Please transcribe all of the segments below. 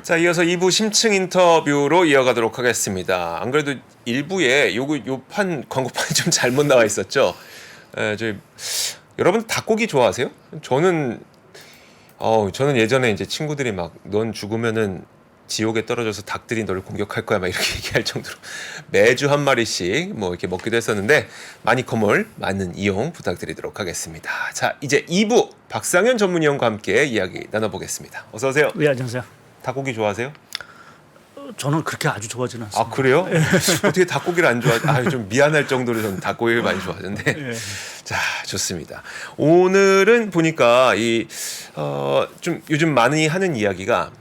자, 이어서 2부 심층 인터뷰로 이어가도록 하겠습니다. 안 그래도 1부에 요판 광고판이 좀 잘못 나와 있었죠. 여러분 닭고기 좋아하세요? 저는 예전에 이제 친구들이 막 넌 죽으면은 지옥에 떨어져서 닭들이 너를 공격할 거야 막 이렇게 얘기할 정도로 매주 한 마리씩 뭐 이렇게 먹기도 했었는데 마니커몰 많은 이용 부탁드리도록 하겠습니다. 자, 이제 2부 박상현 전문위원과 함께 이야기 나눠보겠습니다. 어서 오세요. 네, 안녕하세요. 닭고기 좋아하세요? 저는 그렇게 아주 좋아하지는 않습니다. 아, 그래요? 어떻게 닭고기를 안 좋아하지? 좀 미안할 정도로 저는 닭고기를 많이 좋아하는데. 네. 자, 좋습니다. 오늘은 보니까 좀 요즘 많이 하는 이야기가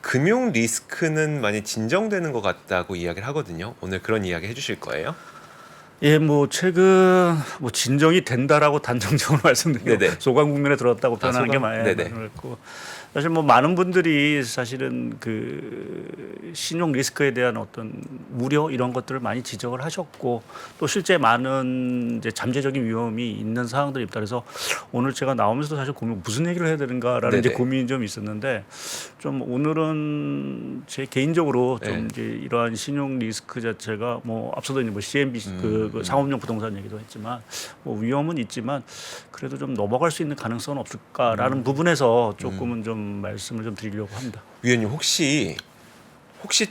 금융 리스크는 많이 진정되는 것 같다고 이야기를 하거든요. 오늘 그런 이야기 해주실 거예요? 예, 뭐 최근 뭐 진정이 된다라고 단정적으로 말씀드리고 네네. 소강 국면에 들어왔다고 표현하는 소강? 게 많아요. 네네. 그렇고 사실 뭐 많은 분들이 사실은 그 신용 리스크에 대한 어떤 우려 이런 것들을 많이 지적을 하셨고 또 실제 많은 이제 잠재적인 위험이 있는 사항들이 있다. 그래서 오늘 제가 나오면서도 사실 고민 무슨 얘기를 해야 되는가라는 이제 네네. 고민이 좀 있었는데 좀 오늘은 제 개인적으로 좀 네. 이제 이러한 신용 리스크 자체가 뭐 앞서도 이제 뭐 CMB 그 상업용 부동산 얘기도 했지만 뭐 위험은 있지만 그래도 좀 넘어갈 수 있는 가능성은 없을까라는 부분에서 조금은 좀 말씀을 좀 드리려고 합니다. 위원님 혹시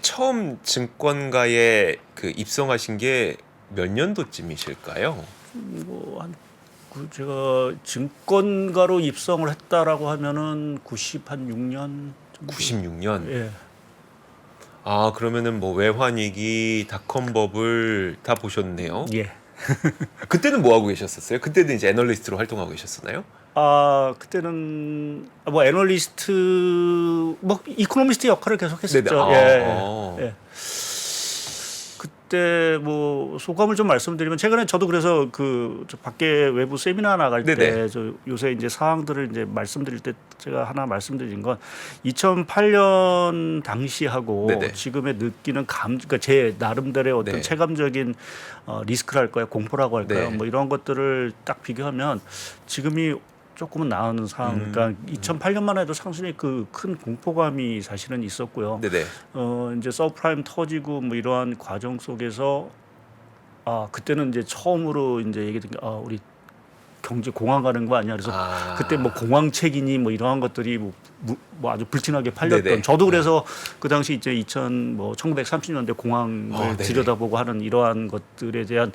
처음 증권가에 그 입성하신 게 몇 년도쯤이실까요? 뭐한 제가 증권가로 입성을 했다라고 하면은 96년 96년. 예. 아, 그러면은 뭐 외환위기, 닷컴 버블 다 보셨네요. 예. 그때는 뭐 하고 계셨었어요? 그때는 이제 애널리스트로 활동하고 계셨었나요? 아 그때는 뭐 애널리스트 뭐 이코노미스트 역할을 계속했었죠. 네네. 예. 그때 뭐 소감을 좀 말씀드리면 최근에 저도 그래서 저 밖에 외부 세미나 나갈 때 네네. 저 요새 이제 사항들을 이제 말씀드릴 때 제가 하나 말씀드린 건 2008년 당시하고 네네. 지금의 느끼는 그러니까 제 나름대로의 어떤 네. 체감적인 리스크랄까요, 공포라고 할까요, 네. 뭐 이런 것들을 딱 비교하면 지금이 조금은 나은 상황. 그러니까 2008년만 해도 상당히 그 큰 공포감이 사실은 있었고요. 네네. 이제 서브프라임 터지고 뭐 이러한 과정 속에서 그때는 이제 처음으로 이제 얘기된 게 우리 경제 공황 가는 거 아니야. 그래서 그때 뭐 공황책이니 뭐 이러한 것들이 뭐 아주 불티나게 팔렸던. 네네. 저도 그래서 그 당시 이제 1930년대 공황을 네네. 들여다보고 하는 이러한 것들에 대한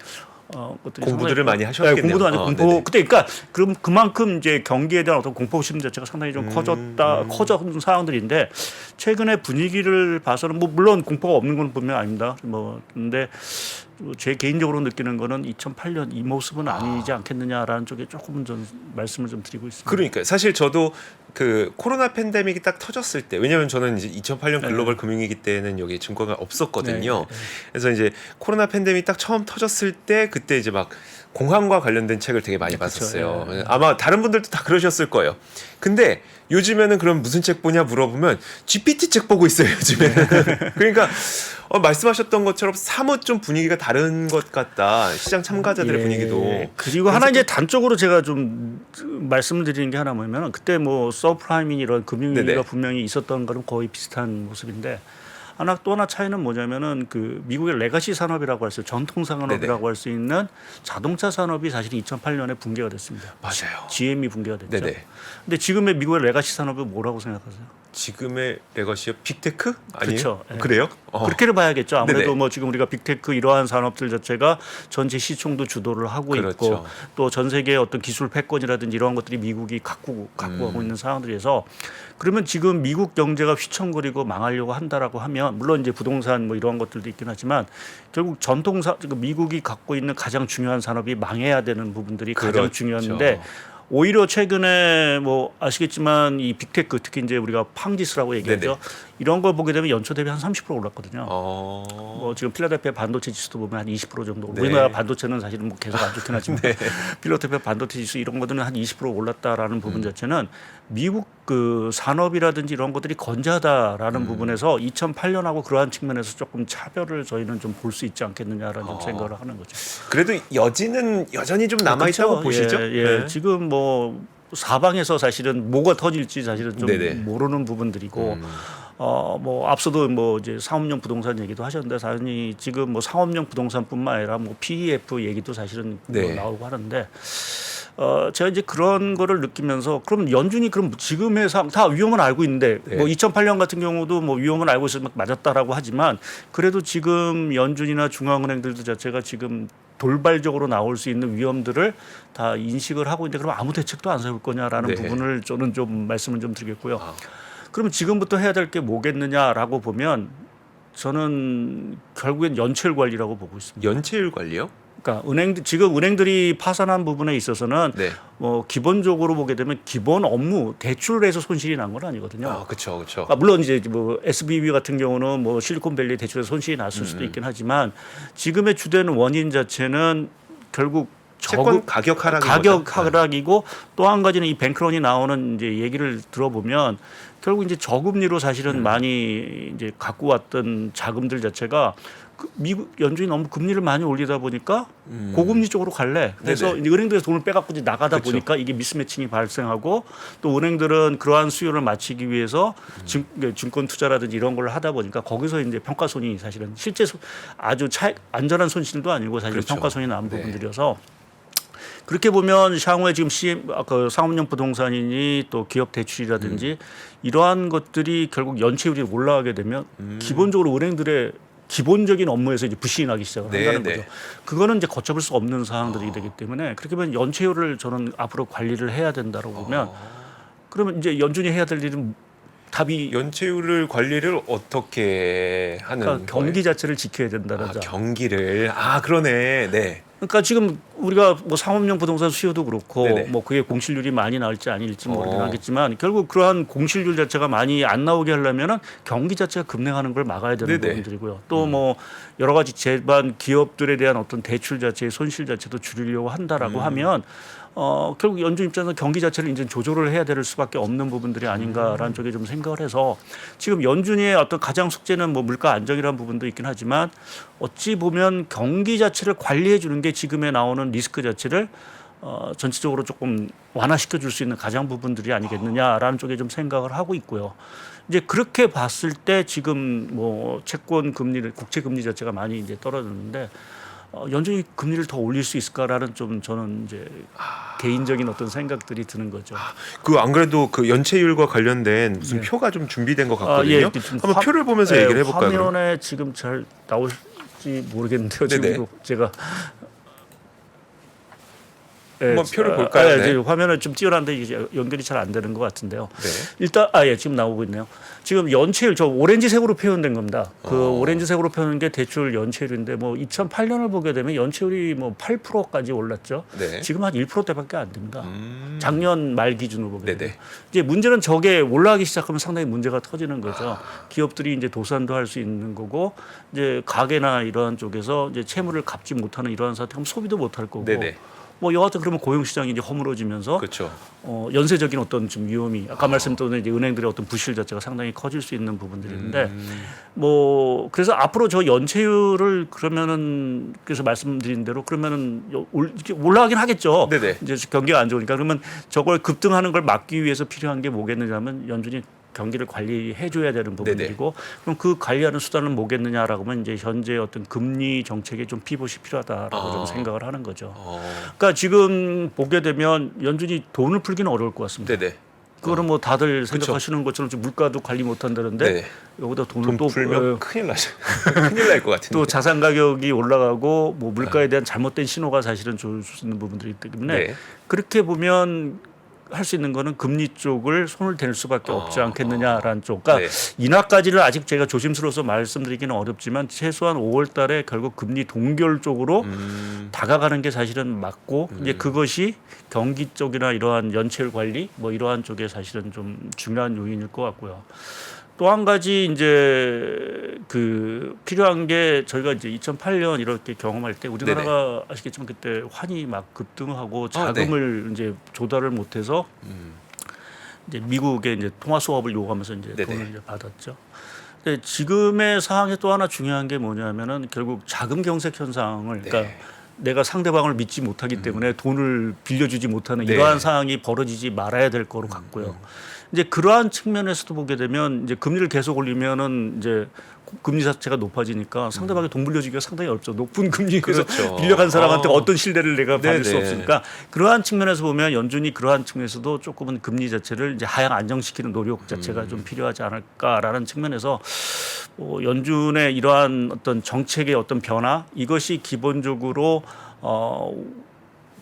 것들이 공부들을 상당히 많이 하셨겠네요. 공부도 아니고 공포. 네네. 그때 그러니까 그만큼 이제 경기에 대한 어떤 공포심 자체가 상당히 좀 커졌던 상황들인데 최근에 분위기를 봐서는 뭐 물론 공포가 없는 건 분명 아닙니다. 뭐 근데 제 개인적으로 느끼는 거는 2008년 이 모습은 아니지 않겠느냐라는 쪽에 조금은 좀 말씀을 좀 드리고 있습니다. 그러니까 사실 저도 그 코로나 팬데믹이 딱 터졌을 때, 왜냐하면 저는 이제 2008년 글로벌 금융위기 때는 여기 증권가 없었거든요. 그래서 이제 코로나 팬데믹 딱 처음 터졌을 때 그때 이제 막 공황과 관련된 책을 되게 많이 봤었어요. 아마 다른 분들도 다 그러셨을 거예요. 근데 요즘에는 그럼 무슨 책 보냐 물어보면 GPT 책 보고 있어요, 요즘에는. 그러니까 말씀하셨던 것처럼 사뭇 좀 분위기가 다른 것 같다. 시장 참가자들의 분위기도. 그리고 하나 이제 단적으로 제가 좀 말씀을 드리는 게 하나 뭐냐면 그때 뭐 서브프라임이 이런 금융위기가 네네. 분명히 있었던 거는 거의 비슷한 모습인데 또 하나 차이는 뭐냐면은 그 미국의 레가시 산업이라고 할 수 전통 산업이라고 할 수 있는 자동차 산업이 사실 2008년에 붕괴가 됐습니다. 맞아요. GM이 붕괴가 됐죠. 네네. 근데 지금의 미국의 레가시 산업은 뭐라고 생각하세요? 지금의 레거시요? 빅테크? 아니에요? 그렇죠. 예. 그래요? 그렇게를 봐야겠죠. 아무래도 네네. 뭐 지금 우리가 빅테크 이러한 산업들 자체가 전체 시총도 주도를 하고 그렇죠. 있고 또 전 세계의 어떤 기술 패권이라든지 이러한 것들이 미국이 갖고 하고 있는 상황들에서 그러면 지금 미국 경제가 휘청거리고 망하려고 한다라고 하면 물론 이제 부동산 뭐 이러한 것들도 있긴 하지만 결국 미국이 갖고 있는 가장 중요한 산업이 망해야 되는 부분들이 가장 그렇죠. 중요한데 오히려 최근에 뭐 아시겠지만 이 빅테크 특히 이제 우리가 팡지스라고 얘기하죠. 네네. 이런 걸 보게 되면 연초 대비 한 30% 올랐거든요. 어. 뭐 지금 필라델피아 반도체 지수도 보면 한 20% 정도. 네. 우리나라 반도체는 사실은 뭐 계속 안 좋긴 하지만 필라델피아 반도체 지수 이런 것들은 한 20% 올랐다라는 부분 자체는 미국 그 산업이라든지 이런 것들이 건재하다라는 부분에서 2008년하고 그러한 측면에서 조금 차별을 저희는 좀 볼 수 있지 않겠느냐라는 좀 생각을 하는 거죠. 그래도 여지는 여전히 좀 남아 있다고 그렇죠. 보시죠? 예. 네. 지금 뭐 사방에서 사실은 뭐가 터질지 사실은 좀 네네. 모르는 부분들이고 뭐 앞서도 뭐 이제 상업용 부동산 얘기도 하셨는데 당연히 지금 뭐 상업용 부동산뿐만 아니라 뭐 PEF 얘기도 사실은 네. 뭐 나오고 하는데 제가 이제 그런 거를 느끼면서 그럼 연준이 그럼 지금의 상황 다 위험은 알고 있는데 네. 뭐 2008년 같은 경우도 뭐 위험은 알고 있어서 맞았다라고 하지만 그래도 지금 연준이나 중앙은행들도 자체가 지금 돌발적으로 나올 수 있는 위험들을 다 인식을 하고 있는데 그럼 아무 대책도 안 세울 거냐라는 네. 부분을 저는 좀 말씀을 좀 드리겠고요. 아. 그러면 지금부터 해야 될 게 뭐겠느냐라고 보면 저는 결국엔 연체율 관리라고 보고 있습니다. 연체율 관리요? 그러니까 지금 은행들이 파산한 부분에 있어서는 네. 기본적으로 보게 되면 기본 업무 대출에서 손실이 난 건 아니거든요. 아, 그렇죠, 그렇죠. 물론 이제 뭐 SBB 같은 경우는 뭐 실리콘밸리 대출에서 손실이 났을 수도 있긴 하지만 지금의 주된 원인 자체는 결국 채권 가격 하락인 가격 거죠? 하락이고 또 한 가지는 이 뱅크런이 나오는 이제 얘기를 들어보면 결국 이제 저금리로 사실은 많이 이제 갖고 왔던 자금들 자체가 미국 연준이 너무 금리를 많이 올리다 보니까 고금리 쪽으로 갈래. 그래서 네네. 은행들에서 돈을 빼갖고 이제 나가다 그쵸. 보니까 이게 미스매칭이 발생하고 또 은행들은 그러한 수요를 맞추기 위해서 증권 투자라든지 이런 걸 하다 보니까 거기서 이제 평가손이 사실은 실제 아주 안전한 손실도 아니고 사실 그렇죠. 평가손이 난 네. 부분들이어서 그렇게 보면 향후에 지금 그 상업용 부동산이니 또 기업 대출이라든지 이러한 것들이 결국 연체율이 올라가게 되면 기본적으로 은행들의 기본적인 업무에서 이제 부실이 나기 시작을 네, 한다는 네. 거죠. 그거는 이제 걷잡을 수 없는 사항들이 되기 때문에 그렇게 보면 연체율을 저는 앞으로 관리를 해야 된다고 보면 그러면 이제 연준이 해야 될 일은 답이 연체율을 관리를 어떻게 하는 그러니까 경기 자체를 지켜야 된다는 점. 경기를 그러네. 네. 그러니까 지금 우리가 뭐 상업용 부동산 수요도 그렇고 네네. 뭐 그게 공실률이 많이 나올지 아닐지 모르긴 하겠지만 결국 그러한 공실률 자체가 많이 안 나오게 하려면은 경기 자체가 급냉하는 걸 막아야 되는 네네. 부분들이고요. 또 뭐 여러 가지 제반 기업들에 대한 어떤 대출 자체의 손실 자체도 줄이려고 한다라고 하면 결국 연준 입장에서 경기 자체를 이제 조절을 해야 될 수밖에 없는 부분들이 아닌가라는 쪽에 좀 생각을 해서 지금 연준의 어떤 가장 숙제는 뭐 물가 안정이라는 부분도 있긴 하지만 어찌 보면 경기 자체를 관리해 주는 게 지금에 나오는 리스크 자체를 전체적으로 조금 완화시켜 줄 수 있는 가장 부분들이 아니겠느냐라는 쪽에 좀 생각을 하고 있고요. 이제 그렇게 봤을 때 지금 뭐 채권 금리를 국채 금리 자체가 많이 이제 떨어졌는데 연준이 금리를 더 올릴 수 있을까라는 좀 저는 이제 개인적인 어떤 생각들이 드는 거죠. 그 안 그래도 그 연체율과 관련된 무슨 표가 좀 준비된 것 같거든요. 한번 표를 보면서 얘기를 해볼까요? 화면에 그럼? 지금 잘 나올지 모르겠는데요. 네네. 지금 제가 한번 표를 볼까요? 네. 화면은 좀 띄어난데 이제 연결이 잘 안 되는 것 같은데요. 네. 일단 지금 나오고 있네요. 지금 연체율 저 오렌지색으로 표현된 겁니다. 그 오렌지색으로 표현한 게 대출 연체율인데 뭐 2008년을 보게 되면 연체율이 뭐 8%까지 올랐죠. 네. 지금 한 1%대밖에 안 됩니다. 작년 말 기준으로 보게 네네. 되면 이제 문제는 저게 올라가기 시작하면 상당히 문제가 터지는 거죠. 기업들이 이제 도산도 할 수 있는 거고 이제 가게나 이러한 쪽에서 이제 채무를 갚지 못하는 이러한 사태면 소비도 못할 거고. 네네. 뭐 여하튼 그러면 고용 시장이 이제 허물어지면서 그렇죠. 연쇄적인 어떤 좀 위험이 아까 말씀드린 이제 은행들의 어떤 부실 자체가 상당히 커질 수 있는 부분들인데 뭐 그래서 앞으로 저 연체율을 그러면은 그래서 말씀드린 대로 그러면은 올라가긴 하겠죠. 네네. 이제 경기가 안 좋으니까 그러면 저걸 급등하는 걸 막기 위해서 필요한 게 뭐겠느냐면 연준이 경기를 관리해 줘야 되는 부분들이고 그럼 그 관리하는 수단은 뭐겠느냐라고 하면 이제 현재 어떤 금리 정책에 좀 피봇이 필요하다라고 좀 생각을 하는 거죠. 그러니까 지금 보게 되면 연준이 돈을 풀기는 어려울 것 같습니다. 네네. 그거는 뭐 다들 생각하시는 것처럼 지금 물가도 관리 못 한다는데 네네. 여기다 돈을 돈 또 풀면 큰일 나죠. 큰일 날 것 같은데. 또 자산 가격이 올라가고 뭐 물가에 대한 잘못된 신호가 사실은 줄 수 있는 부분들이 있기 때문에 네. 그렇게 보면 할 수 있는 거는 금리 쪽을 손을 댈 수밖에 없지 않겠느냐라는 쪽. 그러니까 네. 인하까지를 아직 제가 조심스러워서 말씀드리기는 어렵지만 최소한 5월 달에 결국 금리 동결 쪽으로 다가가는 게 사실은 맞고 이제 그것이 경기 쪽이나 이러한 연체율 관리 뭐 이러한 쪽에 사실은 좀 중요한 요인일 것 같고요. 또 한 가지 이제 그 필요한 게 저희가 이제 2008년 이렇게 경험할 때 우리나라가 아시겠지만 그때 환이 막 급등하고 자금을 이제 조달을 못해서 이제 미국의 이제 통화 수업을 요구하면서 이제 네네. 돈을 이제 받았죠. 근데 지금의 상황에 또 하나 중요한 게 뭐냐면은 결국 자금 경색 현상을 그러니까 내가 상대방을 믿지 못하기 때문에 돈을 빌려주지 못하는 네. 이러한 상황이 벌어지지 말아야 될 거로 같고요. 이제 그러한 측면에서도 보게 되면 이제 금리를 계속 올리면은 이제 금리 자체가 높아지니까 상대방의 돈 물려주기가 상당히 어렵죠. 높은 금리에서 그렇죠. 빌려간 사람한테 어떤 신뢰를 내가 받을 수 네네. 없으니까 그러한 측면에서 보면 연준이 그러한 측면에서도 조금은 금리 자체를 이제 하향 안정시키는 노력 자체가 좀 필요하지 않을까라는 측면에서 연준의 이러한 어떤 정책의 어떤 변화 이것이 기본적으로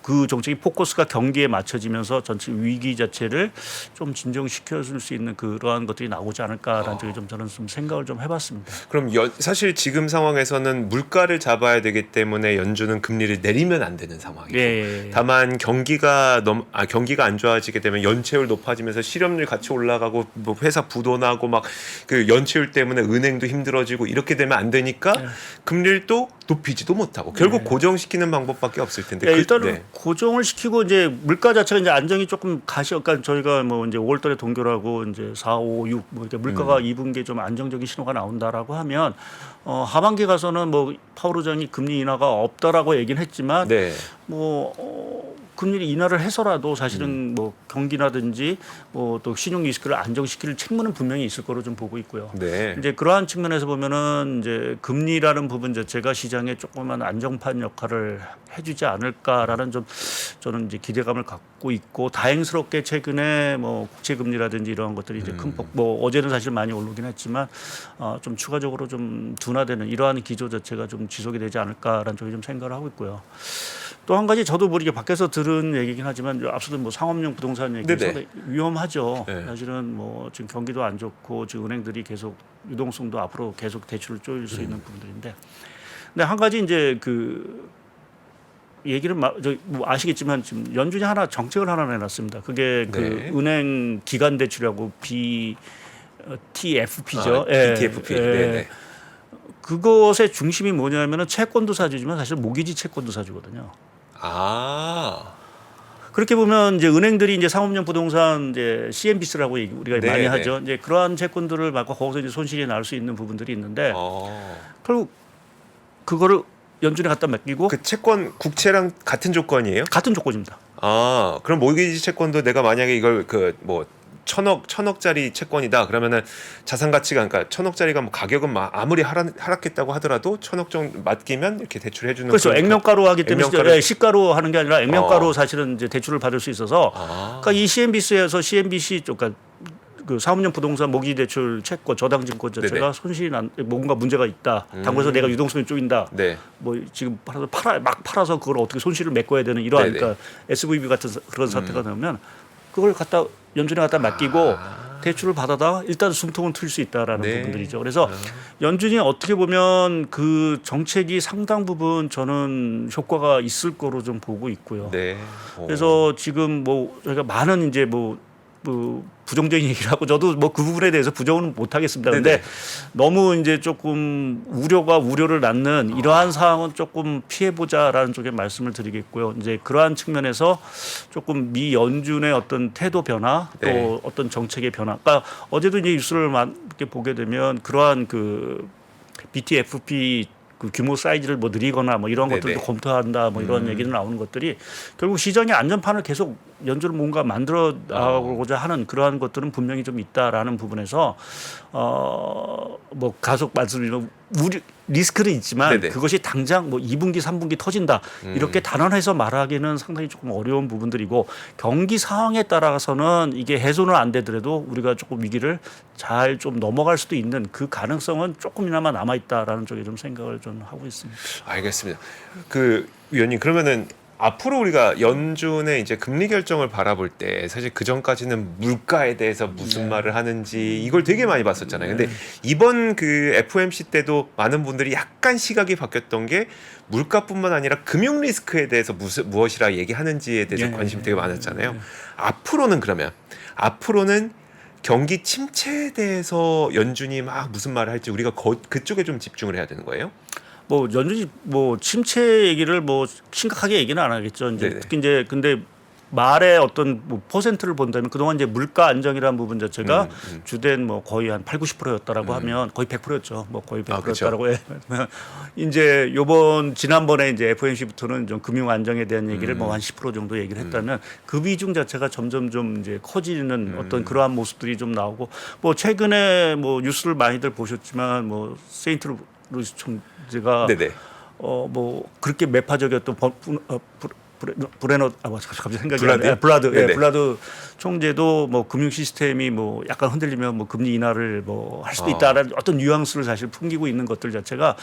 그 정책의 포커스가 경기에 맞춰지면서 전체 위기 자체를 좀 진정시켜줄 수 있는 그러한 것들이 나오지 않을까라는 쪽에 좀 저는 좀 생각을 좀 해봤습니다. 그럼 사실 지금 상황에서는 물가를 잡아야 되기 때문에 연준은 금리를 내리면 안 되는 상황이고 예. 다만 경기가 경기가 안 좋아지게 되면 연체율 높아지면서 실업률 같이 올라가고 뭐 회사 부도나고 막 그 연체율 때문에 은행도 힘들어지고 이렇게 되면 안 되니까 금리를 또 높이지도 못하고 결국 고정시키는 방법밖에 없을 텐데 일단은 고정을 시키고 이제 물가 자체가 이제 안정이 조금 그러니까 저희가 뭐 이제 5월달에 동결하고 이제 4, 5, 6 뭐 이렇게 물가가 2분기에 좀 안정적인 신호가 나온다라고 하면 하반기 가서는 뭐 파월 의장이 금리 인하가 없다라고 얘기는 했지만 금리 인하를 해서라도 사실은 뭐 경기라든지 뭐 또 신용 리스크를 안정시킬 책무는 분명히 있을 거로 좀 보고 있고요. 네. 이제 그러한 측면에서 보면은 이제 금리라는 부분 자체가 시장에 조그만 안정판 역할을 해주지 않을까라는 좀 저는 이제 기대감을 갖고 있고 다행스럽게 최근에 뭐 국채 금리라든지 이러한 것들이 이제 큰 폭 뭐 어제는 사실 많이 오르긴 했지만 좀 추가적으로 좀 둔화되는 이러한 기조 자체가 좀 지속이 되지 않을까라는 쪽에 좀 생각을 하고 있고요. 또 한 가지 저도 모르게 밖에서 들은 얘기긴 하지만 앞서도 뭐 상업용 부동산 얘기 상당히 위험하죠. 네. 사실은 뭐 지금 경기도 안 좋고 지금 은행들이 계속 유동성도 앞으로 계속 대출을 쪼일 수 있는 부분들인데, 근데 한 가지 이제 그 얘기를 뭐 아시겠지만 지금 연준이 하나 정책을 하나 내놨습니다. 그게 그 은행 기간 대출이라고 TFP죠. BTFP. 네네. 그것의 중심이 뭐냐면은 채권도 사주지만 사실 모기지 채권도 사주거든요. 그렇게 보면 이제 은행들이 이제 상업용 부동산 이제 CMBS라고 우리가 많이 하죠. 이제 그러한 채권들을 받고 거기서 이제 손실이 날 수 있는 부분들이 있는데 결국 그거를 연준에 갖다 맡기고 그 채권 국채랑 같은 조건이에요? 같은 조건입니다. 그럼 모기지 채권도 내가 만약에 이걸 그 뭐 천억짜리 채권이다 그러면은 자산 가치가 그러니까 천억짜리가 뭐 가격은 아무리 하락했다고 하더라도 천억 정도 맡기면 이렇게 대출해 주는 그렇죠. 액면가로 하기 때문에 액면가로 시가로 하는 게 아니라 액면가로 사실은 이제 대출을 받을 수 있어서 그러니까 이 CNBC에서 CNBC 쪽 그러니까 그 사업용 부동산 모기지 대출 채권 저당증권 자체가 손실이 뭔가 문제가 있다. 당구에서 내가 유동성이 쪼인다. 뭐 지금 막 팔아서 그걸 어떻게 손실을 메꿔야 되는 이러한 그러니까 SVB 같은 그런 사태가 나오면 그걸 갖다 연준에 갖다 맡기고 대출을 받아다 일단 숨통은 틀 수 있다라는 부분들이죠. 그래서 연준이 어떻게 보면 그 정책이 상당 부분 저는 효과가 있을 거로 좀 보고 있고요. 그래서 지금 뭐 저희가 많은 이제 뭐 부정적인 얘기를 하고 저도 뭐 그 부분에 대해서 부정은 못 하겠습니다. 그런데 너무 이제 조금 우려를 낳는 이러한 상황은 조금 피해보자라는 쪽에 말씀을 드리겠고요. 이제 그러한 측면에서 조금 미 연준의 어떤 태도 변화 또 어떤 정책의 변화. 그러니까 어제도 이제 뉴스를 이렇게 보게 되면 그러한 그 BTFP 그 규모 사이즈를 뭐 늘리거나 뭐 이런 것들도 검토한다 뭐 이런 얘기는 나오는 것들이 결국 시장의 안전판을 계속 연준을 뭔가 만들어 나가고자 하는 그러한 것들은 분명히 좀 있다라는 부분에서 뭐 가속 말씀드리면 리스크는 있지만 그것이 당장 뭐 2분기 3분기 터진다 이렇게 단언해서 말하기는 상당히 조금 어려운 부분들이고 경기 상황에 따라서는 이게 해소는 안 되더라도 우리가 조금 위기를 잘 좀 넘어갈 수도 있는 그 가능성은 조금이나마 남아 있다라는 쪽에 좀 생각을 좀 하고 있습니다. 알겠습니다. 그 위원님 그러면은 앞으로 우리가 연준의 이제 금리 결정을 바라볼 때 사실 그 전까지는 물가에 대해서 무슨 말을 하는지 이걸 되게 많이 봤었잖아요. 근데 이번 그 FOMC 때도 많은 분들이 약간 시각이 바뀌었던 게 물가뿐만 아니라 금융 리스크에 대해서 무엇이라 얘기하는지에 대해서 관심이 되게 많았잖아요. 앞으로는 경기 침체에 대해서 연준이 막 무슨 말을 할지 우리가 그쪽에 좀 집중을 해야 되는 거예요? 뭐 연준이 뭐 침체 얘기를 뭐 심각하게 얘기는 안 하겠죠. 이제 특히 이제 근데 말의 어떤 뭐 퍼센트를 본다면 그동안 이제 물가 안정이라는 부분 자체가 주된 뭐 거의 한 8, 90%였다라고 하면 거의 100%였죠. 뭐 거의 100%였다라고 해. 이제 요번 지난번에 이제 FOMC부터는 좀 금융 안정에 대한 얘기를 뭐 한 10% 정도 얘기를 했다면 그 비중 자체가 점점 좀 이제 커지는 어떤 그러한 모습들이 좀 나오고 뭐 최근에 뭐 뉴스를 많이들 보셨지만 뭐 세인트 루이스 총재가 네네. 뭐 그렇게 매파적이었던 브레너 갑자기 생각이 안 블라드요? 나요. 블라드 네네. 블라드 총재도 뭐 금융 시스템이 뭐 약간 흔들리면 뭐 금리 인하를 뭐 할 수도 있다라는 어떤 뉘앙스를 사실 풍기고 있는 것들 자체가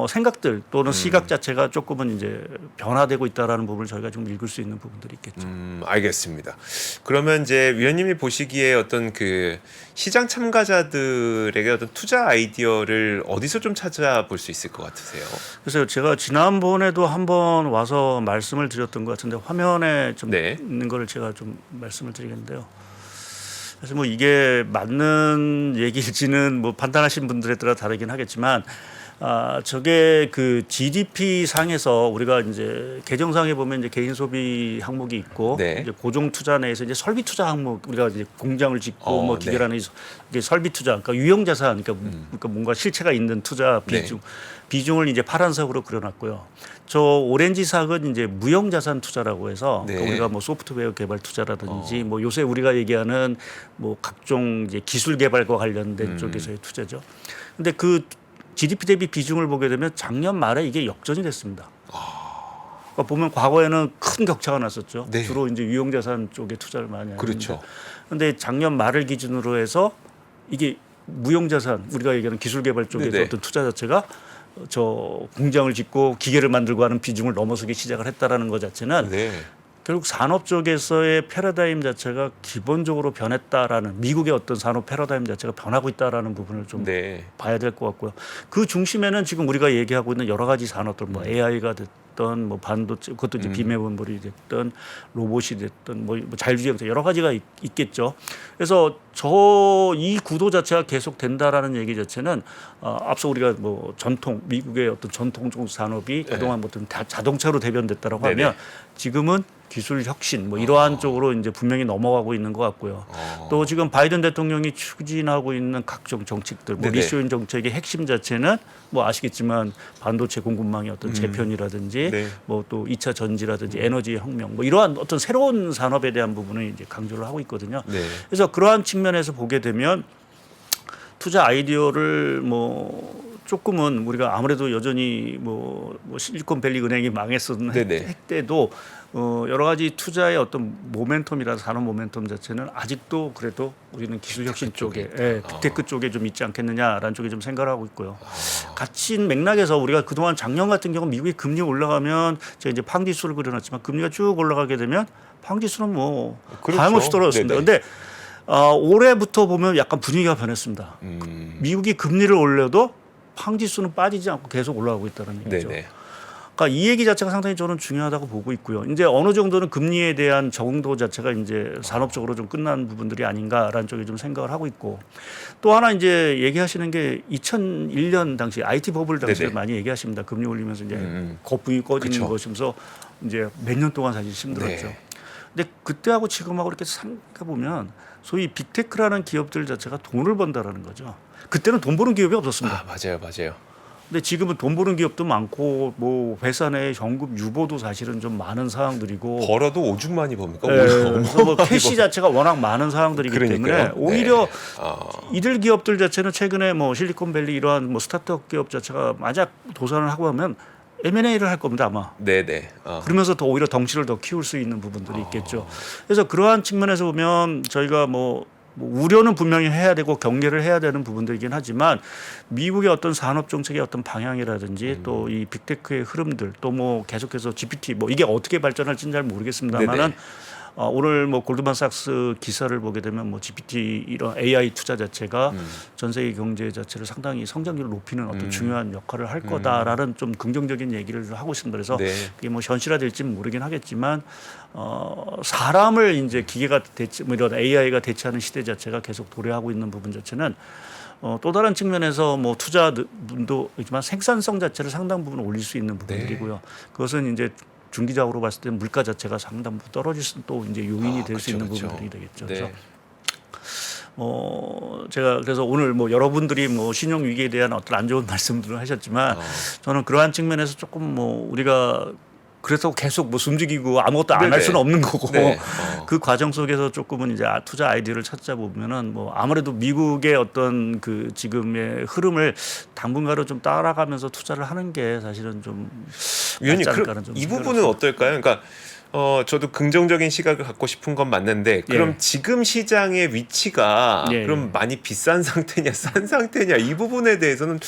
생각들 또는 시각 자체가 조금은 이제 변화되고 있다라는 부분을 저희가 좀 읽을 수 있는 부분들이 있겠죠. 알겠습니다. 그러면 이제 위원님이 보시기에 어떤 그 시장 참가자들에게 어떤 투자 아이디어를 어디서 좀 찾아볼 수 있을 것 같으세요? 그래서 제가 지난번에도 한번 와서 말씀을 드렸던 것 같은데 화면에 좀 네. 있는 거를 제가 좀 말씀을 드리겠는데요. 그래서 뭐 이게 맞는 얘기일지는 뭐 판단하신 분들에 따라 다르긴 하겠지만 저게 그 GDP 상에서 우리가 이제 계정상에 보면 이제 개인 소비 항목이 있고 네. 이제 고정 투자 내에서 이제 설비 투자 항목 우리가 이제 공장을 짓고 뭐 네. 기계라는 이게 설비 투자 그러니까 유형 자산 그러니까 뭔가 실체가 있는 투자 비중 비중을 이제 파란색으로 그려놨고요. 저 오렌지색은 이제 무형 자산 투자라고 해서 네. 그러니까 우리가 뭐 소프트웨어 개발 투자라든지 뭐 요새 우리가 얘기하는 뭐 각종 이제 기술 개발과 관련된 쪽에서의 투자죠. 근데 그 GDP 대비 비중을 보게 되면 작년 말에 이게 역전이 됐습니다. 그러니까 보면 과거에는 큰 격차가 났었죠. 네. 주로 이제 유형 자산 쪽에 투자를 많이 하는데. 그렇죠. 그런데 작년 말을 기준으로 해서 이게 무형 자산 우리가 얘기하는 기술 개발 쪽에서 네네. 어떤 투자 자체가 저 공장을 짓고 기계를 만들고 하는 비중을 넘어서기 시작을 했다라는 것 자체는 네. 결국 산업 쪽에서의 패러다임 자체가 기본적으로 변했다라는 미국의 어떤 산업 패러다임 자체가 변하고 있다라는 부분을 좀 네. 봐야 될 것 같고요. 그 중심에는 지금 우리가 얘기하고 있는 여러 가지 산업들, 뭐 AI가 됐던, 뭐 반도체, 그것도 이제 비매번물이 됐던, 로봇이 됐던, 뭐 자율주행차 여러 가지가 있겠죠. 그래서 이 구도 자체가 계속 된다라는 얘기 자체는 앞서 우리가 뭐 전통 미국의 어떤 전통적 산업이 그동안 뭐 어떤 자동차로 대변됐다라고 네네. 하면 지금은 기술 혁신 뭐 이러한 쪽으로 이제 분명히 넘어가고 있는 것 같고요. 또 지금 바이든 대통령이 추진하고 있는 각종 정책들, 뭐 네네. 리쇼인 정책의 핵심 자체는 뭐 아시겠지만 반도체 공급망의 어떤 재편이라든지 네. 뭐 또 2차 전지라든지 에너지 혁명 뭐 이러한 어떤 새로운 산업에 대한 부분을 이제 강조를 하고 있거든요. 네. 그래서 그러한 측면에서 보게 되면 투자 아이디어를 뭐 조금은 우리가 아무래도 여전히 뭐 실리콘밸리 은행이 망했었는 네네. 때도 여러 가지 투자의 어떤 모멘텀이라 산업 모멘텀 자체는 아직도 그래도 우리는 기술 혁신 쪽에 빅테크 쪽에 좀 있지 않겠느냐라는 쪽에 좀 생각을 하고 있고요. 같은 맥락에서 우리가 그동안 작년 같은 경우 미국의 금리 올라가면 제가 이제 팡지수를 그려놨지만 금리가 쭉 올라가게 되면 팡지수는 뭐 그렇죠. 하염없이 떨어졌습니다. 네네. 그런데 올해부터 보면 약간 분위기가 변했습니다. 미국이 금리를 올려도 팡지수는 빠지지 않고 계속 올라가고 있다는 얘기죠. 네네. 그러니까 이 얘기 자체가 상당히 저는 중요하다고 보고 있고요. 이제 어느 정도는 금리에 대한 적응도 자체가 이제 산업적으로 좀 끝난 부분들이 아닌가라는 쪽에 좀 생각을 하고 있고 또 하나 이제 얘기하시는 게 2001년 당시 IT 버블 당시에 네네. 많이 얘기하십니다. 금리 올리면서 이제 거품이 꺼지는 그쵸. 것이면서 이제 몇 년 동안 사실 힘들었죠. 네. 근데 그때하고 지금하고 이렇게 생각해 보면 소위 빅테크라는 기업들 자체가 돈을 번다라는 거죠. 그때는 돈 버는 기업이 없었습니다. 맞아요. 근데 지금은 돈 버는 기업도 많고 뭐 회사 내 현금 유보도 사실은 좀 많은 상황들이고 벌어도 오죽 많이 봅니까? 그래서 뭐 캐시 자체가 워낙 많은 상황들이기 그러니까요. 때문에 오히려 네. 이들 기업들 자체는 최근에 뭐 실리콘밸리 이러한 뭐 스타트업 기업 자체가 만약 도산을 하고 하면 M&A를 할 겁니다 아마. 네네. 그러면서 더 오히려 덩치를 더 키울 수 있는 부분들이 있겠죠. 그래서 그러한 측면에서 보면 저희가 뭐 우려는 분명히 해야 되고 경계를 해야 되는 부분들이긴 하지만 미국의 어떤 산업 정책의 어떤 방향이라든지 또 이 빅테크의 흐름들 또 뭐 계속해서 GPT 뭐 이게 어떻게 발전할지는 잘 모르겠습니다만은 오늘 뭐 골드만삭스 기사를 보게 되면 뭐 GPT 이런 AI 투자 자체가 전 세계 경제 자체를 상당히 성장률을 높이는 어떤 중요한 역할을 할 거다라는 좀 긍정적인 얘기를 하고 있습니다. 그래서 네. 그게 뭐 현실화될지는 모르긴 하겠지만 사람을 이제 기계가 대체 뭐 이런 AI가 대체하는 시대 자체가 계속 도래하고 있는 부분 자체는 또 다른 측면에서 뭐 투자분도 있지만 생산성 자체를 상당 부분 올릴 수 있는 부분들이고요. 그것은 이제 중기적으로 봤을 때 물가 자체가 상당 부분 떨어질 수 또 이제 요인이 될 수 있는 그쵸. 부분들이 되겠죠. 네. 그래서 제가 그래서 오늘 뭐 여러분들이 뭐 신용 위기에 대한 어떤 안 좋은 말씀들을 하셨지만 저는 그러한 측면에서 조금 뭐 우리가 그래서 계속 뭐 숨죽이고 아무것도 안 할 네네. 수는 없는 거고 네. 그 과정 속에서 조금은 이제 투자 아이디어를 찾자 보면은 뭐 아무래도 미국의 어떤 그 지금의 흐름을 당분간은 좀 따라가면서 투자를 하는 게 사실은 좀 위원님, 낫지 않을까라는 좀 이 생각을 부분은 합니다. 어떨까요? 그러니까 저도 긍정적인 시각을 갖고 싶은 건 맞는데 그럼 예. 지금 시장의 위치가 예. 그럼 많이 비싼 상태냐 싼 상태냐 이 부분에 대해서는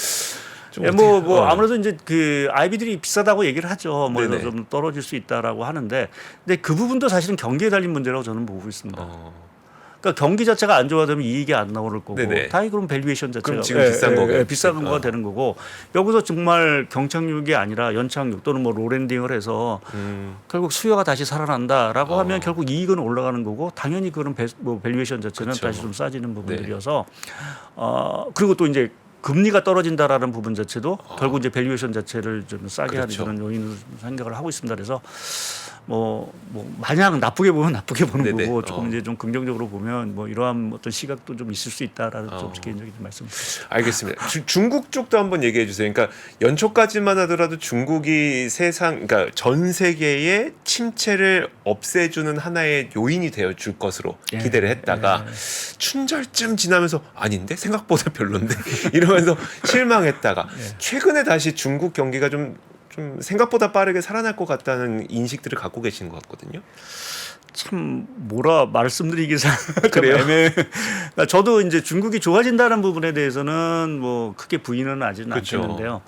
좀 예, 어떻게- 뭐 아무래도 이제 그 IB들이 비싸다고 얘기를 하죠. 뭐 네네. 그래서 좀 떨어질 수 있다라고 하는데, 근데 그 부분도 사실은 경기에 달린 문제라고 저는 보고 있습니다. 그러니까 경기 자체가 안 좋아지면 이익이 안 나올 거고, 네네. 당연히 그럼 밸류에이션 자체가 그럼 지금 비싼 거겠- 비싼 거가 되는 거고, 여기서 정말 경착륙이 아니라 연착륙 또는 뭐 로랜딩을 해서 결국 수요가 다시 살아난다라고 하면 결국 이익은 올라가는 거고, 당연히 그런 뭐 밸류에이션 자체는 그쵸. 다시 좀 싸지는 부분들이어서, 그리고 또 이제 금리가 떨어진다라는 부분 자체도 결국 이제 밸류에이션 자체를 좀 싸게 그렇죠. 하는 그런 요인으로 좀 생각을 하고 있습니다. 그래서 뭐 마냥 나쁘게 보면 나쁘게 보는 네네. 거고 조금 이제 좀 긍정적으로 보면 뭐 이러한 어떤 시각도 좀 있을 수 있다라는 좀 개인적인 말씀. 알겠습니다. 중국 쪽도 한번 얘기해 주세요. 그러니까 연초까지만 하더라도 중국이 그러니까 전 세계의 침체를 없애주는 하나의 요인이 되어 줄 것으로 예. 기대를 했다가 춘절쯤 지나면서 아닌데 생각보다 별론데 이러면서 실망했다가 최근에 다시 중국 경기가 좀 생각보다 빠르게 살아날 것 같다는 인식들을 갖고 계신 것 같거든요. 참 뭐라 말씀드리기 그래요? 애매해. 그러니까 저도 이제 중국이 좋아진다는 부분에 대해서는 뭐 크게 부인은 하지는 그렇죠. 않겠는데요.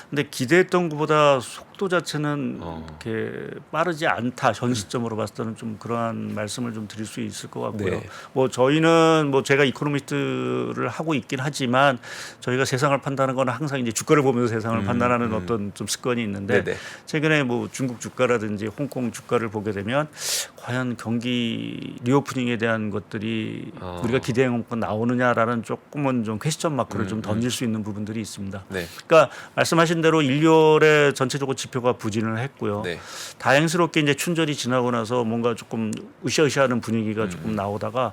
근데 기대했던 것보다 속도 자체는 이렇게 빠르지 않다. 현 시점으로 봤을 때는 좀 그러한 말씀을 좀 드릴 수 있을 것 같고요. 네. 뭐 저희는 뭐 제가 이코노미스트를 하고 있긴 하지만 저희가 세상을 판단하는 건 항상 이제 주가를 보면서 세상을 판단하는 어떤 좀 습관이 있는데 네네. 최근에 뭐 중국 주가라든지 홍콩 주가를 보게 되면 과연 경기 리오프닝에 대한 것들이 우리가 기대한 것만 나오느냐라는 조금은 좀 퀘스천 마크를 좀 던질 수 있는 부분들이 있습니다. 네. 그러니까 말씀하신 대로 1월에 전체적으로 지표가 부진을 했고요. 네. 다행스럽게 이제 춘절이 지나고 나서 뭔가 조금 으쌰으쌰하는 분위기가 조금 나오다가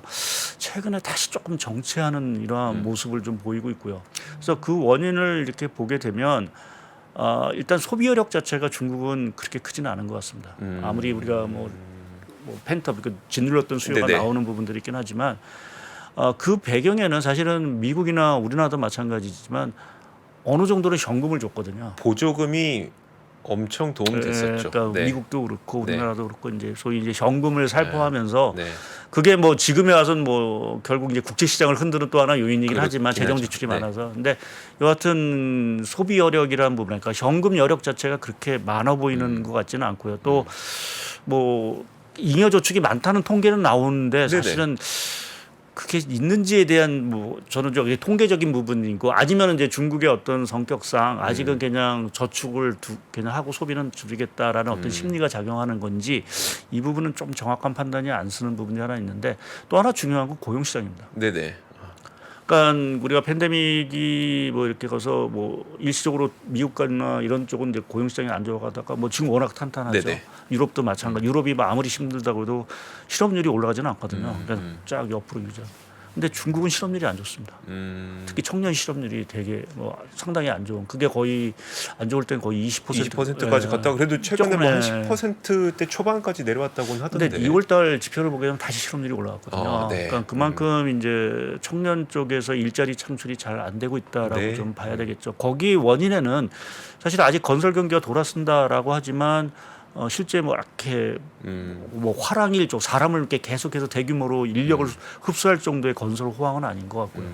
최근에 다시 조금 정체하는 이러한 모습을 좀 보이고 있고요. 그래서 그 원인을 이렇게 보게 되면 일단 소비 여력 자체가 중국은 그렇게 크지는 않은 것 같습니다. 아무리 우리가 뭐 펜트업 짓눌렀던 수요가 네네. 나오는 부분들이 있긴 하지만 그 배경에는 사실은 미국이나 우리나라도 마찬가지지만 어느 정도는 현금을 줬거든요. 보조금이 엄청 도움됐었죠. 그러니까 네. 미국도 그렇고 네. 우리나라도 그렇고 이제 소위 이제 현금을 살포하면서 네. 그게 뭐 지금에 와서는 뭐 결국 이제 국제 시장을 흔드는 또 하나 요인이긴 하지만 재정 하죠. 지출이 네. 많아서 근데 여하튼 소비 여력이라는 부분 그러니까 현금 여력 자체가 그렇게 많아 보이는 것 같지는 않고요. 또 뭐 잉여 저축이 많다는 통계는 나오는데 사실은 그게 있는지에 대한 뭐 저는 저기 통계적인 부분이고 아니면 이제 중국의 어떤 성격상 아직은 그냥 저축을 그냥 하고 소비는 줄이겠다라는 어떤 심리가 작용하는 건지 이 부분은 좀 정확한 판단이 안 쓰는 부분이 하나 있는데 또 하나 중요한 건 고용 시장입니다. 네네. 그러니까 우리가 팬데믹이 뭐 이렇게 가서 뭐 일시적으로 미국이나 이런 쪽은 이제 고용 시장이 안 좋아가다가 뭐 지금 워낙 탄탄하죠. 네네. 유럽도 마찬가지. 유럽이 뭐 아무리 힘들다고 해도 실업률이 올라가지는 않거든요. 그러니까 쫙 옆으로 유지. 근데 중국은 실업률이 안 좋습니다. 특히 청년 실업률이 되게 뭐 상당히 안 좋은. 그게 거의 안 좋을 땐 거의 20%까지 갔다 그래도 최근에 뭐 한 10%대 초반까지 내려왔다고는 하던데. 근데 2월달 지표를 보게 되면 다시 실업률이 올라왔거든요. 네. 그러니까 그만큼 이제 청년 쪽에서 일자리 창출이 잘 안 되고 있다라고 네. 좀 봐야 되겠죠. 거기 원인에는 사실 아직 건설 경기가 돌아선다라고 하지만 실제 뭐 이렇게 뭐 화랑일 쪽 사람을 이렇게 계속해서 대규모로 인력을 흡수할 정도의 건설 호황은 아닌 것 같고요.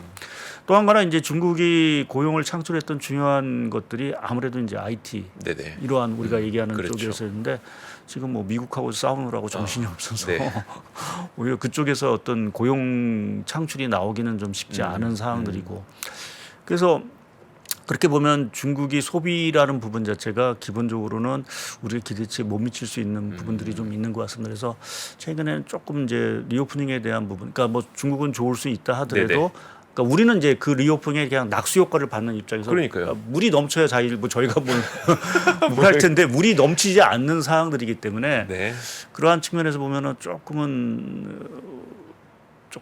또 한 가지 이제 중국이 고용을 창출했던 중요한 것들이 아무래도 이제 IT 네네. 이러한 우리가 얘기하는 그렇죠. 쪽에서였는데 지금 뭐 미국하고 싸우느라고 정신이 없어서 네. 오히려 그쪽에서 어떤 고용 창출이 나오기는 좀 쉽지 않은 상황들이고 그래서 그렇게 보면 중국이 소비라는 부분 자체가 기본적으로는 우리 기대치에 못 미칠 수 있는 부분들이 좀 있는 것 같습니다. 그래서 최근에는 조금 이제 리오프닝에 대한 부분, 그러니까 뭐 중국은 좋을 수 있다 하더라도 네네. 그러니까 우리는 이제 그 리오프닝에 그냥 낙수 효과를 받는 입장에서 그러니까요. 물이 넘쳐야 자유 뭐 저희가 뭘 할 텐데 물이 넘치지 않는 상황들이기 때문에 네. 그러한 측면에서 보면은 조금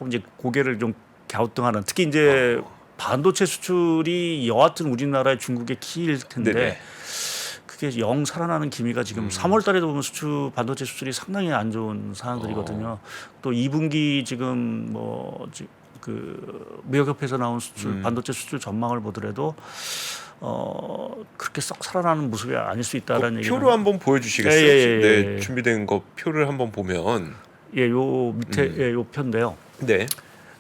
이제 고개를 좀 갸우뚱하는 특히 이제 반도체 수출이 여하튼 우리나라의 중국의 키일 텐데 네네. 그게 영 살아나는 기미가 지금 3월 달에도 보면 반도체 수출이 상당히 안 좋은 상황들이거든요. 또 2분기 지금 그 무역협회에서 나온 수출 반도체 수출 전망을 보더라도 그렇게 썩 살아나는 모습이 아닐 수 있다라는 얘기를 표로 한번 보여주시겠어요? 예. 네, 준비된 거 표를 한번 보면 요 밑에 요 편인데요. 네.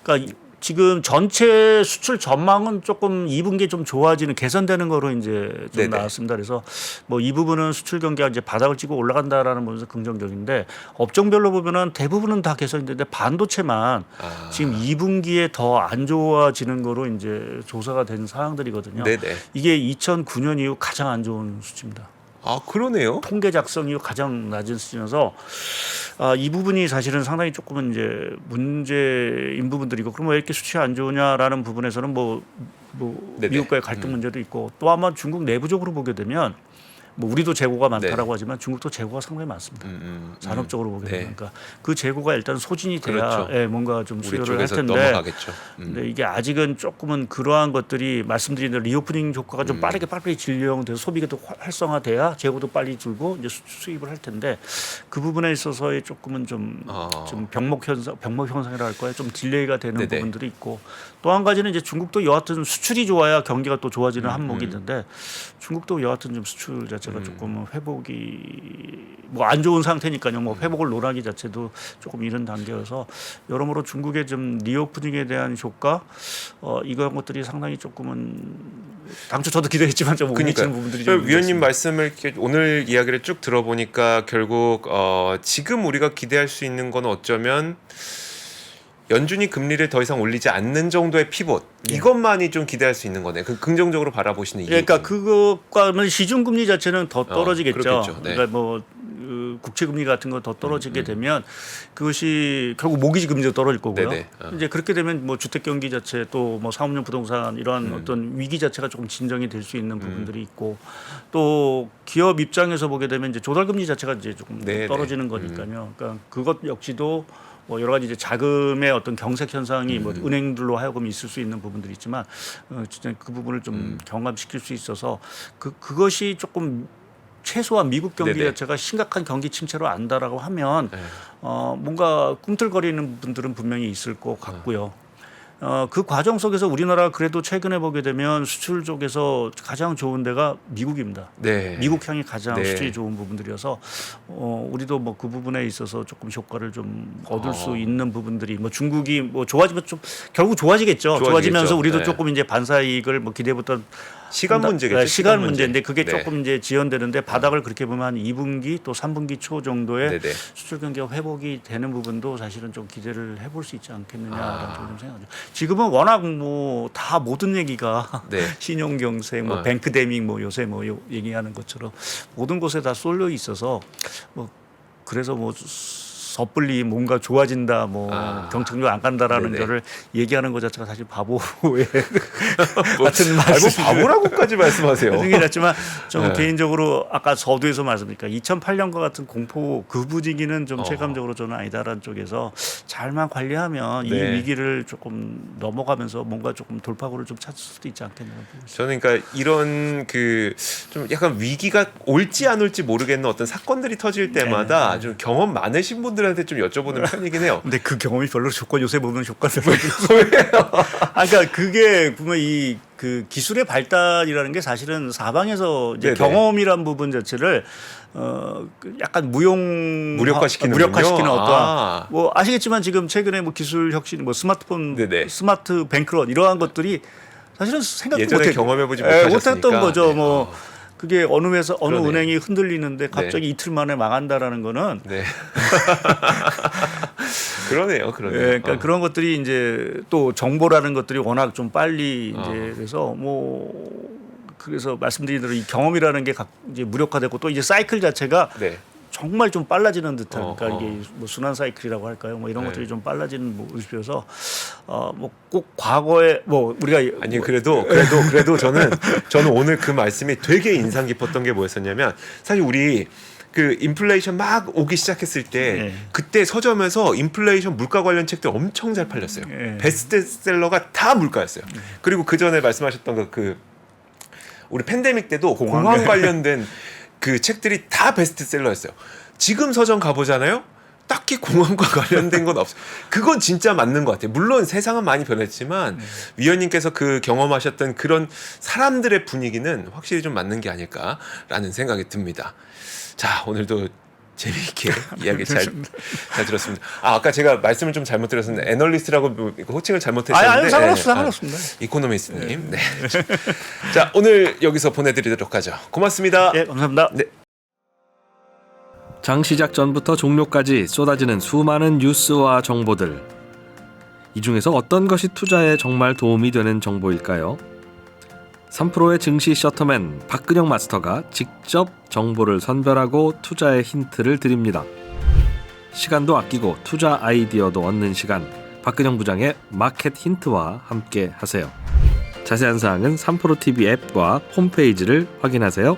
그러니까 지금 전체 수출 전망은 조금 2분기에 좀 좋아지는 개선되는 거로 이제 좀 네네. 나왔습니다. 그래서 뭐 이 부분은 수출 경기가 이제 바닥을 찍고 올라간다라는 부분에서 긍정적인데 업종별로 보면은 대부분은 다 개선되는데 반도체만 지금 2분기에 더 안 좋아지는 거로 이제 조사가 된 사항들이거든요. 네네. 이게 2009년 이후 가장 안 좋은 수치입니다. 아 그러네요. 통계 작성 이후 가장 낮은 수준이어서 이 부분이 사실은 상당히 조금은 이제 문제인 부분들이고 그럼 왜 이렇게 수치 안 좋으냐라는 부분에서는 네네. 미국과의 갈등 문제도 있고 또 아마 중국 내부적으로 보게 되면 뭐 우리도 재고가 많다라고 하지만 중국도 재고가 상당히 많습니다. 산업적으로 보게 되면 그러니까 그 재고가 일단 소진이 돼야 그렇죠. 예, 뭔가 좀 우리 수요를 할 쪽에서 텐데 넘어가겠죠. 근데 이게 아직은 조금은 그러한 것들이 말씀드린 대로 리오프닝 효과가 좀 빨리 진령돼서 소비가 더 활성화돼야 재고도 빨리 줄고 이제 수입을 할 텐데 그 부분에 있어서의 조금은 좀 병목 현상이라 할까요? 좀 딜레이가 되는 네네. 부분들이 있고 또 한 가지는 이제 중국도 여하튼 수출이 좋아야 경기가 또 좋아지는 한목이 있는데 중국도 여하튼 좀 수출 자체가 조금 회복이 뭐 안 좋은 상태니까요. 뭐 회복을 논하기 자체도 조금 이른 단계여서 여러모로 중국의 좀 리오프닝에 대한 효과 이런 것들이 상당히 조금은 당초 저도 기대했지만 좀 옮기치는 부분들이 좀 위원님 말씀을 이렇게 오늘 이야기를 쭉 들어보니까 결국 지금 우리가 기대할 수 있는 건 어쩌면 연준이 금리를 더 이상 올리지 않는 정도의 피봇 이것만이 좀 기대할 수 있는 거네. 그 긍정적으로 바라보시는 이유. 그러니까 그것과는 시중금리 자체는 더 떨어지겠죠. 그렇겠죠. 네. 그러니까 뭐 국채금리 같은 거 더 떨어지게 되면 그것이 결국 모기지 금리도 떨어질 거고요. 네네. 이제 그렇게 되면 뭐 주택 경기 자체 또 뭐 사업용 부동산 이러한 어떤 위기 자체가 조금 진정이 될 수 있는 부분들이 있고 또 기업 입장에서 보게 되면 이제 조달금리 자체가 이제 조금 네네. 떨어지는 거니까요. 그러니까 그것 역시도 뭐 여러 가지 이제 자금의 어떤 경색 현상이 뭐 은행들로 하여금 있을 수 있는 부분들이 있지만 진짜 그 부분을 좀 경감시킬 수 있어서 그것이 조금 최소한 미국 경기 네네. 자체가 심각한 경기 침체로 안다라고 하면 뭔가 꿈틀거리는 분들은 분명히 있을 것 같고요. 그 과정 속에서 우리나라 그래도 최근에 보게 되면 수출 쪽에서 가장 좋은 데가 미국입니다. 네. 미국 향이 가장 네. 수출이 좋은 부분들이어서 우리도 뭐 그 부분에 있어서 조금 효과를 좀 얻을 수 있는 부분들이 뭐 중국이 뭐 좋아지면 좀 결국 좋아지겠죠. 좋아지면서 우리도 네. 조금 이제 반사이익을 뭐 기대부터 시간 문제겠죠. 시간 문제인데 그게 네. 조금 이제 지연되는데 바닥을 그렇게 보면 한 2분기 또 3분기 초 정도의 네네. 수출 경기가 회복이 되는 부분도 사실은 좀 기대를 해볼 수 있지 않겠느냐라는 좀 생각하죠. 지금은 워낙 뭐 다 모든 얘기가 네. 신용 경색, 뭐 뱅크데믹, 뭐 요새 뭐 얘기하는 것처럼 모든 곳에 다 쏠려 있어서 뭐 그래서 뭐 섣불리 뭔가 좋아진다, 뭐 경쟁력 안 간다라는 네네. 거를 얘기하는 것 자체가 사실 바보의 뭐, 같은 아니, 뭐 바보라고까지 말씀하세요. 생각이었지만 좀 네. 개인적으로 아까 서두에서 말씀드리니까 2008년과 같은 공포 그 분위기는 좀 체감적으로 저는 아니다라는 쪽에서 잘만 관리하면 이 네. 위기를 조금 넘어가면서 뭔가 조금 돌파구를 좀 찾을 수도 있지 않겠나 보고 있습니다. 저는 그러니까 이런 그 좀 약간 위기가 올지 안 올지 모르겠는 어떤 사건들이 터질 때마다 좀 경험 많으신 분들한테 좀 여쭤보는 편이긴 해요. 근데 그 경험이 별로 요새 보면 효과 별로 없어요. 그러니까 그게 보면 이 그 기술의 발달이라는 게 사실은 사방에서 이제 네네. 경험이란 부분 자체를 약간 무력화시키는 어떠한 뭐 아시겠지만 지금 최근에 뭐 기술 혁신, 뭐 스마트폰, 네네. 스마트 뱅크런 이러한 것들이 사실은 생각도 예전에 경험해보지 못하셨으니까. 못했던 거죠. 네. 뭐 그게 어느 회사 어느 그러네. 은행이 흔들리는데 갑자기 이틀 만에 망한다라는 거는 네. 그러네요. 네, 그러니까 그런 것들이 이제 또 정보라는 것들이 워낙 좀 빨리 이제 그래서 뭐 그래서 말씀드린 대로 이 경험이라는 게 이제 무력화되고 또 이제 사이클 자체가 네. 정말 좀 빨라지는 듯한 그러니까 어. 이게 뭐 순환 사이클이라고 할까요? 뭐 이런 네. 것들이 좀 빨라지는 모습이어서 뭐 꼭 과거에 뭐 우리가 아니 그래도 저는 오늘 그 말씀이 되게 인상 깊었던 게 뭐였었냐면 사실 우리 그 인플레이션 막 오기 시작했을 때 네. 그때 서점에서 인플레이션 물가 관련 책들 엄청 잘 팔렸어요. 네. 베스트셀러가 다 물가였어요. 그리고 그 전에 말씀하셨던 그 우리 팬데믹 때도 공항 관련된 그 책들이 다 베스트셀러였어요. 지금 서점 가보잖아요. 딱히 공항과 관련된 건 없어요. 그건 진짜 맞는 것 같아요. 물론 세상은 많이 변했지만 위원님께서 그 경험하셨던 그런 사람들의 분위기는 확실히 좀 맞는 게 아닐까라는 생각이 듭니다. 자, 오늘도 재미있게 이야기 잘 들었습니다. 아까 제가 말씀을 좀 잘못 드렸는데 애널리스트라고 호칭을 잘못했었는데 아니 상관없습니다. 이코노미스트님. 네. 자, 오늘 여기서 보내드리도록 하죠. 고맙습니다. 예, 감사합니다. 네. 장 시작 전부터 종료까지 쏟아지는 수많은 뉴스와 정보들. 이 중에서 어떤 것이 투자에 정말 도움이 되는 정보일까요? 3프로의 증시 셔터맨 박근영 마스터가 직접 정보를 선별하고 투자의 힌트를 드립니다. 시간도 아끼고 투자 아이디어도 얻는 시간, 박근영 부장의 마켓 힌트와 함께 하세요. 자세한 사항은 3프로 TV 앱과 홈페이지를 확인하세요.